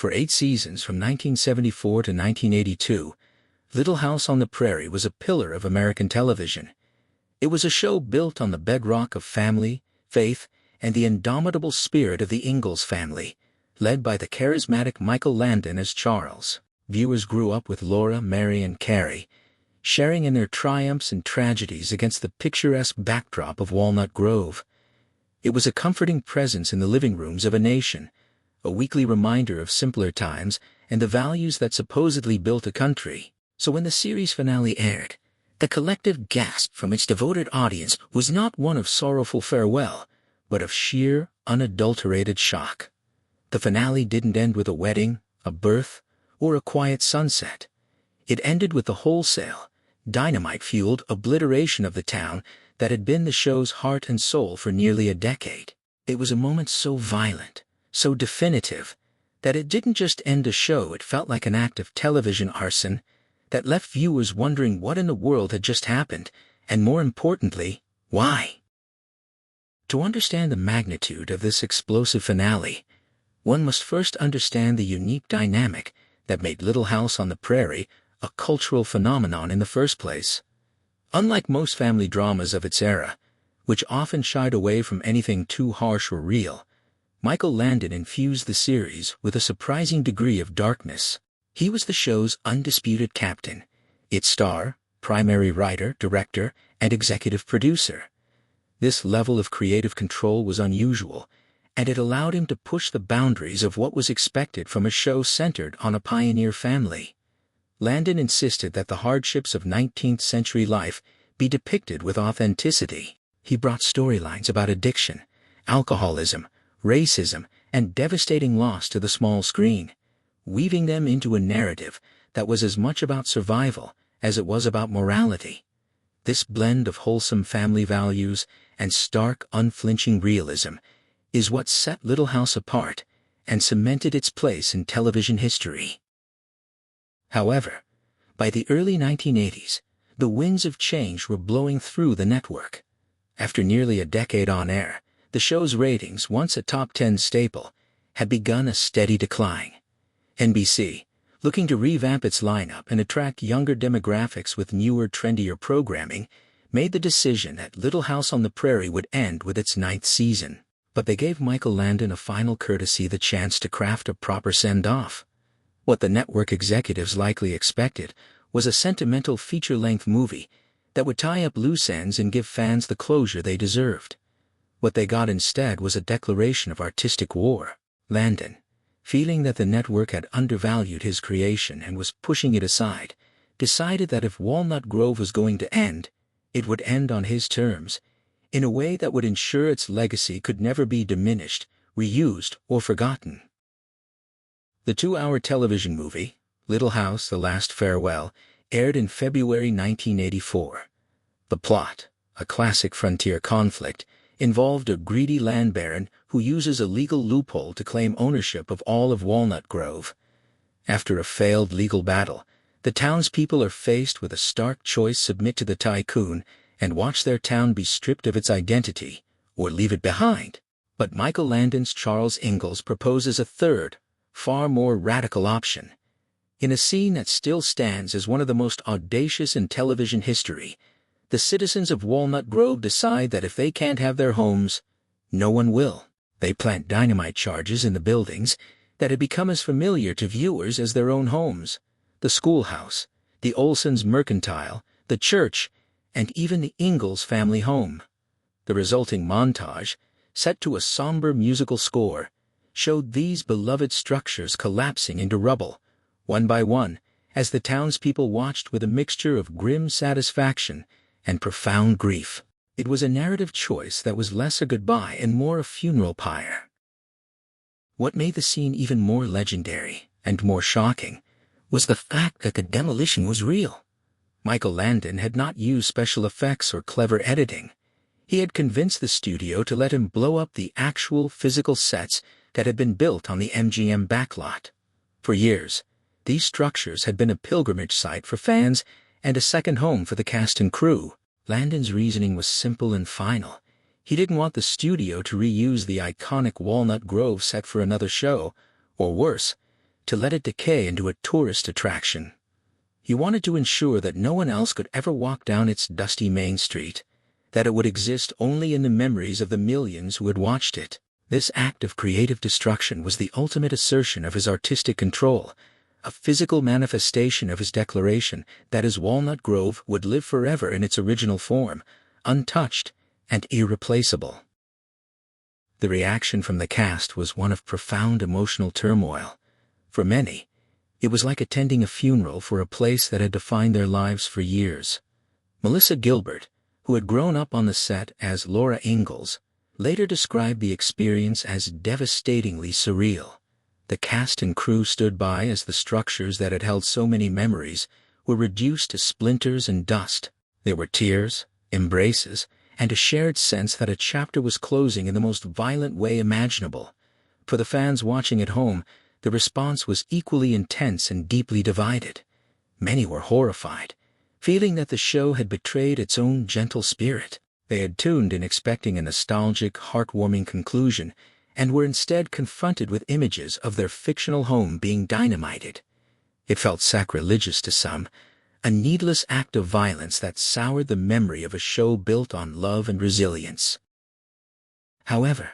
For 8 seasons from 1974 to 1982, Little House on the Prairie was a pillar of American television. It was a show built on the bedrock of family, faith, and the indomitable spirit of the Ingalls family, led by the charismatic Michael Landon as Charles. Viewers grew up with Laura, Mary, and Carrie, sharing in their triumphs and tragedies against the picturesque backdrop of Walnut Grove. It was a comforting presence in the living rooms of a nation, a weekly reminder of simpler times and the values that supposedly built a country. So when the series finale aired, the collective gasp from its devoted audience was not one of sorrowful farewell, but of sheer, unadulterated shock. The finale didn't end with a wedding, a birth, or a quiet sunset. It ended with the wholesale, dynamite-fueled obliteration of the town that had been the show's heart and soul for nearly a decade. It was a moment so violent, so definitive, that it didn't just end a show, it felt like an act of television arson that left viewers wondering what in the world had just happened, and more importantly, why. To understand the magnitude of this explosive finale, one must first understand the unique dynamic that made Little House on the Prairie a cultural phenomenon in the first place. Unlike most family dramas of its era, which often shied away from anything too harsh or real, Michael Landon infused the series with a surprising degree of darkness. He was the show's undisputed captain, its star, primary writer, director, and executive producer. This level of creative control was unusual, and it allowed him to push the boundaries of what was expected from a show centered on a pioneer family. Landon insisted that the hardships of 19th-century life be depicted with authenticity. He brought storylines about addiction, alcoholism, racism, and devastating loss to the small screen, weaving them into a narrative that was as much about survival as it was about morality. This blend of wholesome family values and stark, unflinching realism is what set Little House apart and cemented its place in television history. However, by the early 1980s, the winds of change were blowing through the network. After nearly a decade on air, the show's ratings, once a top 10 staple, had begun a steady decline. NBC, looking to revamp its lineup and attract younger demographics with newer, trendier programming, made the decision that Little House on the Prairie would end with its 9th season. But they gave Michael Landon a final courtesy, the chance to craft a proper send-off. What the network executives likely expected was a sentimental feature-length movie that would tie up loose ends and give fans the closure they deserved. What they got instead was a declaration of artistic war. Landon, feeling that the network had undervalued his creation and was pushing it aside, decided that if Walnut Grove was going to end, it would end on his terms, in a way that would ensure its legacy could never be diminished, reused, or forgotten. The 2-hour television movie, Little House: The Last Farewell, aired in February 1984. The plot, a classic frontier conflict, involved a greedy land baron who uses a legal loophole to claim ownership of all of Walnut Grove. After a failed legal battle, the townspeople are faced with a stark choice: submit to the tycoon and watch their town be stripped of its identity, or leave it behind. But Michael Landon's Charles Ingalls proposes a third, far more radical option. In a scene that still stands as one of the most audacious in television history, the citizens of Walnut Grove decide that if they can't have their homes, no one will. They plant dynamite charges in the buildings that had become as familiar to viewers as their own homes: the schoolhouse, the Olsons' mercantile, the church, and even the Ingalls family home. The resulting montage, set to a somber musical score, showed these beloved structures collapsing into rubble, one by one, as the townspeople watched with a mixture of grim satisfaction and profound grief. It was a narrative choice that was less a goodbye and more a funeral pyre. What made the scene even more legendary and more shocking was the fact that the demolition was real. Michael Landon had not used special effects or clever editing. He had convinced the studio to let him blow up the actual physical sets that had been built on the MGM backlot. For years, these structures had been a pilgrimage site for fans and a second home for the cast and crew. Landon's reasoning was simple and final. He didn't want the studio to reuse the iconic Walnut Grove set for another show, or worse, to let it decay into a tourist attraction. He wanted to ensure that no one else could ever walk down its dusty main street, that it would exist only in the memories of the millions who had watched it. This act of creative destruction was the ultimate assertion of his artistic control, a physical manifestation of his declaration that his Walnut Grove would live forever in its original form, untouched and irreplaceable. The reaction from the cast was one of profound emotional turmoil. For many, it was like attending a funeral for a place that had defined their lives for years. Melissa Gilbert, who had grown up on the set as Laura Ingalls, later described the experience as devastatingly surreal. The cast and crew stood by as the structures that had held so many memories were reduced to splinters and dust. There were tears, embraces, and a shared sense that a chapter was closing in the most violent way imaginable. For the fans watching at home, the response was equally intense and deeply divided. Many were horrified, feeling that the show had betrayed its own gentle spirit. They had tuned in expecting a nostalgic, heartwarming conclusion, and were instead confronted with images of their fictional home being dynamited. It felt sacrilegious to some, a needless act of violence that soured the memory of a show built on love and resilience. However,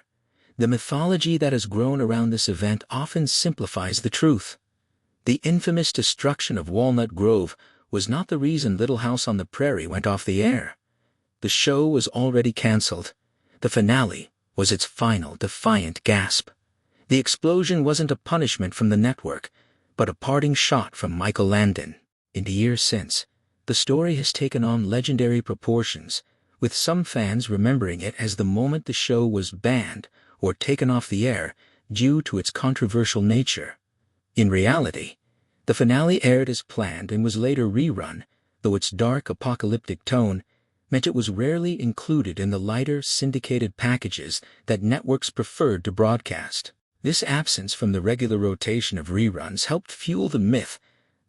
the mythology that has grown around this event often simplifies the truth. The infamous destruction of Walnut Grove was not the reason Little House on the Prairie went off the air. The show was already canceled. The finale was its final defiant gasp. The explosion wasn't a punishment from the network, but a parting shot from Michael Landon. In the years since, the story has taken on legendary proportions, with some fans remembering it as the moment the show was banned or taken off the air due to its controversial nature. In reality, the finale aired as planned and was later rerun, though its dark apocalyptic tone meant it was rarely included in the lighter syndicated packages that networks preferred to broadcast. This absence from the regular rotation of reruns helped fuel the myth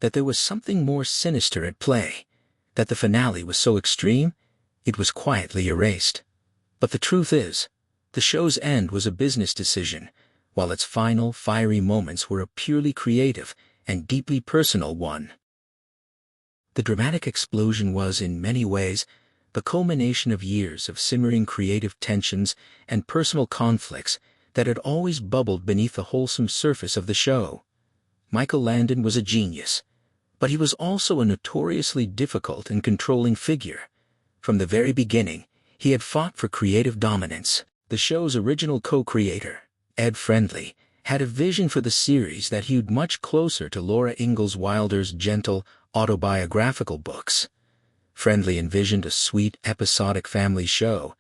that there was something more sinister at play, that the finale was so extreme, it was quietly erased. But the truth is, the show's end was a business decision, while its final, fiery moments were a purely creative and deeply personal one. The dramatic explosion was, in many ways, the culmination of years of simmering creative tensions and personal conflicts that had always bubbled beneath the wholesome surface of the show. Michael Landon was a genius, but he was also a notoriously difficult and controlling figure. From the very beginning, he had fought for creative dominance. The show's original co-creator, Ed Friendly, had a vision for the series that hewed much closer to Laura Ingalls Wilder's gentle, autobiographical books. Friendly envisioned a sweet, episodic family show.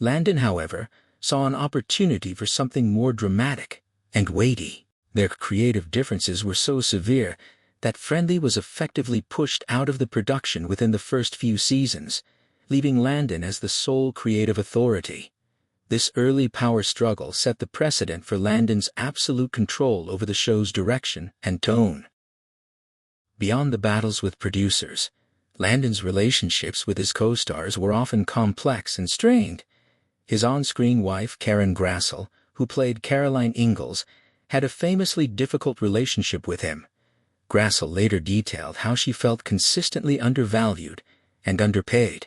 Landon, however, saw an opportunity for something more dramatic and weighty. Their creative differences were so severe that Friendly was effectively pushed out of the production within the first few seasons, leaving Landon as the sole creative authority. This early power struggle set the precedent for Landon's absolute control over the show's direction and tone. Beyond the battles with producers, Landon's relationships with his co-stars were often complex and strained. His on-screen wife, Karen Grassel, who played Caroline Ingalls, had a famously difficult relationship with him. Grassel later detailed how she felt consistently undervalued and underpaid,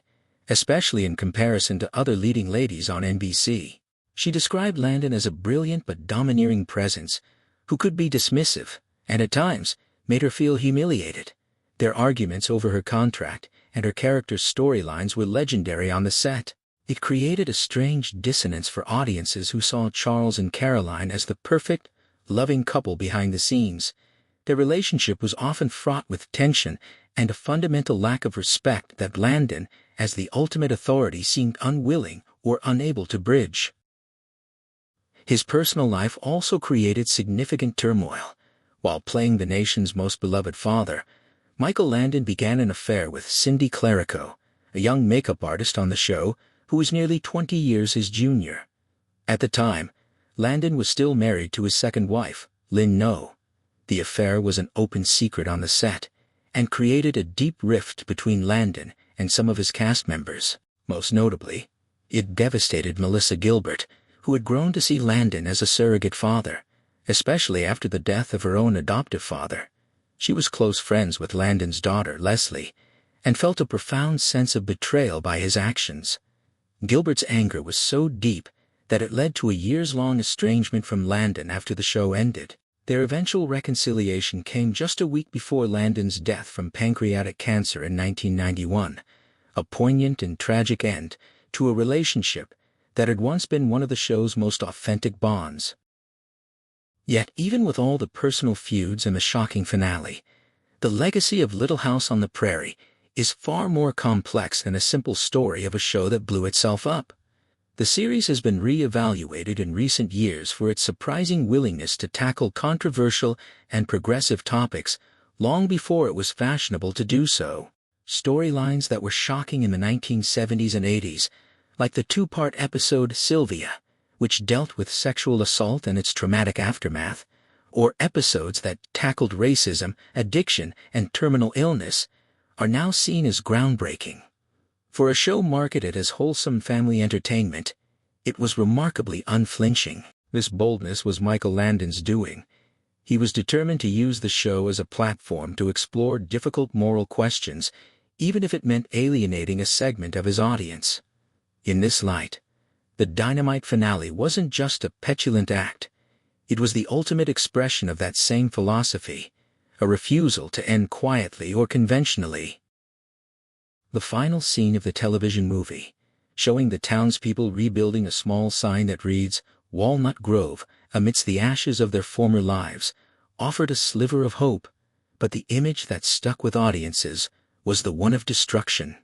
especially in comparison to other leading ladies on NBC. She described Landon as a brilliant but domineering presence who could be dismissive and at times made her feel humiliated. Their arguments over her contract and her character's storylines were legendary on the set. It created a strange dissonance for audiences who saw Charles and Caroline as the perfect, loving couple behind the scenes. Their relationship was often fraught with tension and a fundamental lack of respect that Landon, as the ultimate authority, seemed unwilling or unable to bridge. His personal life also created significant turmoil. While playing the nation's most beloved father, Michael Landon began an affair with Cindy Clerico, a young makeup artist on the show who was nearly 20 years his junior. At the time, Landon was still married to his second wife, Lynn No. The affair was an open secret on the set and created a deep rift between Landon and some of his cast members. Most notably, it devastated Melissa Gilbert, who had grown to see Landon as a surrogate father. especially after the death of her own adoptive father. She was close friends with Landon's daughter, Leslie, and felt a profound sense of betrayal by his actions. Gilbert's anger was so deep that it led to a years-long estrangement from Landon after the show ended. Their eventual reconciliation came just a week before Landon's death from pancreatic cancer in 1991, a poignant and tragic end to a relationship that had once been one of the show's most authentic bonds. Yet, even with all the personal feuds and the shocking finale, the legacy of Little House on the Prairie is far more complex than a simple story of a show that blew itself up. The series has been re-evaluated in recent years for its surprising willingness to tackle controversial and progressive topics long before it was fashionable to do so. Storylines that were shocking in the 1970s and 80s, like the two-part episode Sylvia, which dealt with sexual assault and its traumatic aftermath, or episodes that tackled racism, addiction, and terminal illness, are now seen as groundbreaking. For a show marketed as wholesome family entertainment, it was remarkably unflinching. This boldness was Michael Landon's doing. He was determined to use the show as a platform to explore difficult moral questions, even if it meant alienating a segment of his audience. In this light, the Dynamite finale wasn't just a petulant act. It was the ultimate expression of that same philosophy, a refusal to end quietly or conventionally. The final scene of the television movie, showing the townspeople rebuilding a small sign that reads, "Walnut Grove," amidst the ashes of their former lives, offered a sliver of hope, but the image that stuck with audiences was the one of destruction.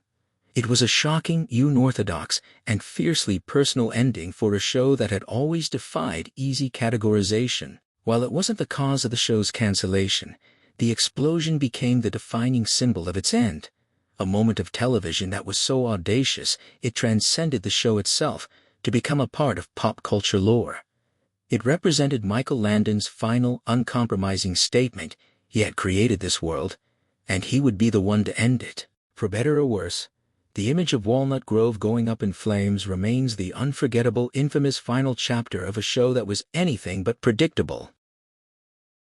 It was a shocking, unorthodox, and fiercely personal ending for a show that had always defied easy categorization. While it wasn't the cause of the show's cancellation, the explosion became the defining symbol of its end. A moment of television that was so audacious it transcended the show itself to become a part of pop culture lore. It represented Michael Landon's final, uncompromising statement: he had created this world, and he would be the one to end it. For better or worse, the image of Walnut Grove going up in flames remains the unforgettable, infamous final chapter of a show that was anything but predictable.